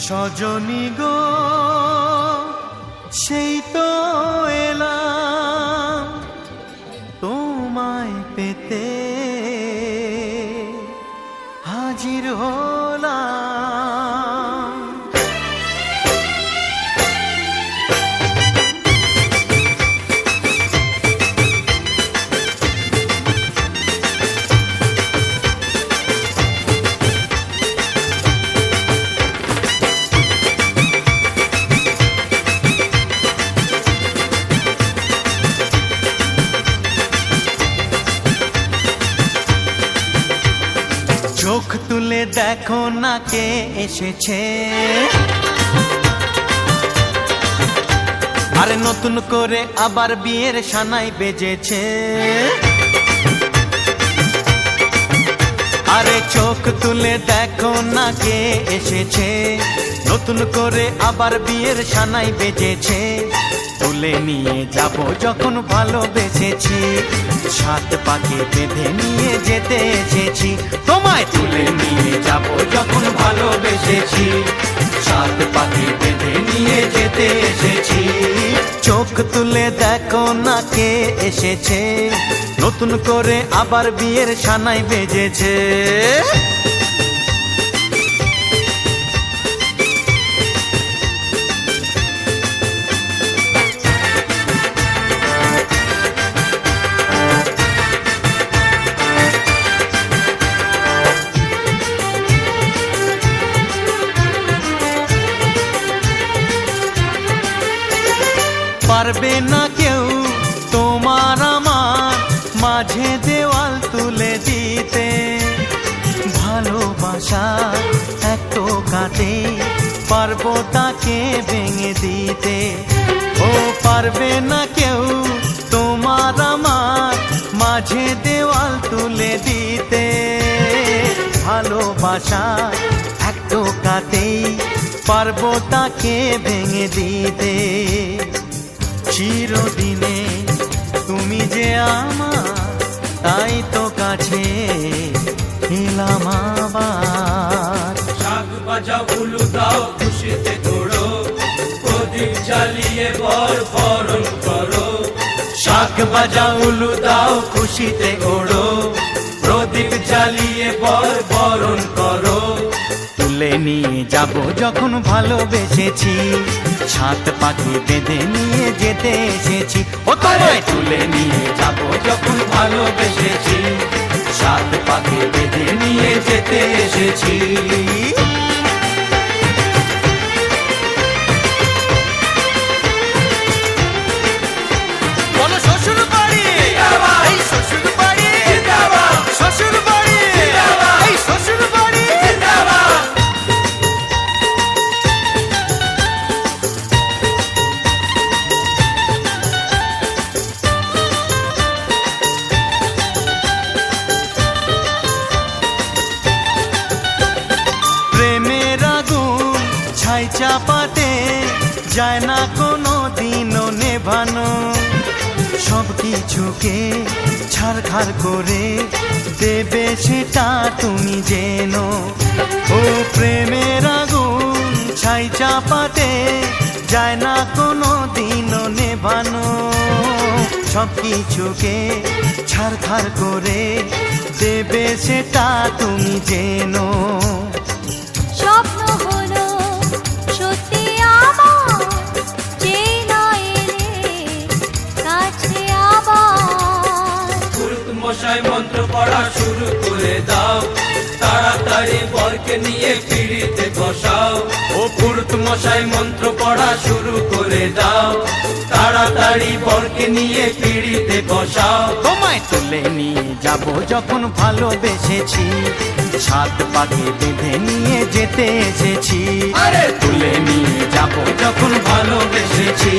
সজনী গো সেই তো এলাম তোমায় পেতে হাজির হলাম। চোখ তুলে দেখো না কে এসেছে, আরে নতুন করে আবার বিয়ের সানাই বেজেছে। আরে চোখ তুলে দেখো না কে এসেছে, নতুন করে আবার বিয়ের সানাই বেজেছে। তুলে নিয়ে যাব যখন ভালোবেসেছি, সাত পাকে বেঁধে নিয়ে যেতে এসেছি। তোমায় তুলে নিয়ে যাব যখন ভালোবেসেছি, সাত পাকে বেঁধে নিয়ে যেতে এসেছি। চোখ তুলে দেখো না কে এসেছে, নতুন করে আবার বিয়ের সানাই বেজেছে। পারবে না কেউ তোমার আমার মাঝে দেওয়াল তুলে দিতে, ভালোবাসা এত কাটে পারবো তাকে ভেঙে দিতে। ও পারবে না কেউ তোমার আমার মাঝে দেওয়াল তুলে দিতে, ভালোবাসা এত কাটে পারবো তাকে ভেঙে দিতে। চিরদিনে তুমি যে আমার, তাই তো কাছে এলাম আবার। শাক বাজাও উলু দাও খুশিতে দৌড়ো, প্রদীপ জ্বালিয়ে বর বরণ করো। শাক বাজাও উলু দাও খুশিতে ওড়ো, প্রদীপ জ্বালিয়ে বর বরণ করো। তুলে নিয়ে যাব যখন ভালোবেসেছি, সাত পাখি বেঁধে নিয়ে যেতে এসেছি। ও তোমায় তুলে নিয়ে যাব যখন ভালোবেসেছি, সাত পাকে বেঁধে নিয়ে যেতে এসেছি। বলো শ্বশুর বাড়ি, এই শ্বশুর বাড়ি, শ্বশুর বাড়ি, এই শ্বশুর বাড়ি। প্রেমের আগুন ছাই চাপাতে যায় না কোনো দিনও নেভানো, সব কিছুকে ছারখার করে দেবে সেটা তুমি জেনো। ও প্রেমের আগুন ছাই চাপাতে যায় না কোনো দিনও নেভানো, সব কিছুকে ছারখার করে দেবে সেটা তুমি জেনো। স্বপ্ন হলো সত্যি আমার, যেই না এলে কাছে আবার। পুরুত মশাই মন্ত্র পড়া শুরু করে দাও, তাড়াতাড়ি বরকে নিয়ে পিড়িতে বসাও। ও পুরুত মশাই মন্ত্র পড়া শুরু করে দাও, তাড়াতাড়ি বরকে নিয়ে পিড়িতে বসাও। তোমায় তুলে নিয়ে যাব যখন ভালোবেসেছি, সাত পাকে বেঁধে নিয়ে যেতে এসেছি। আরে তুলে নিয়ে যাব যখন ভালোবেসেছি,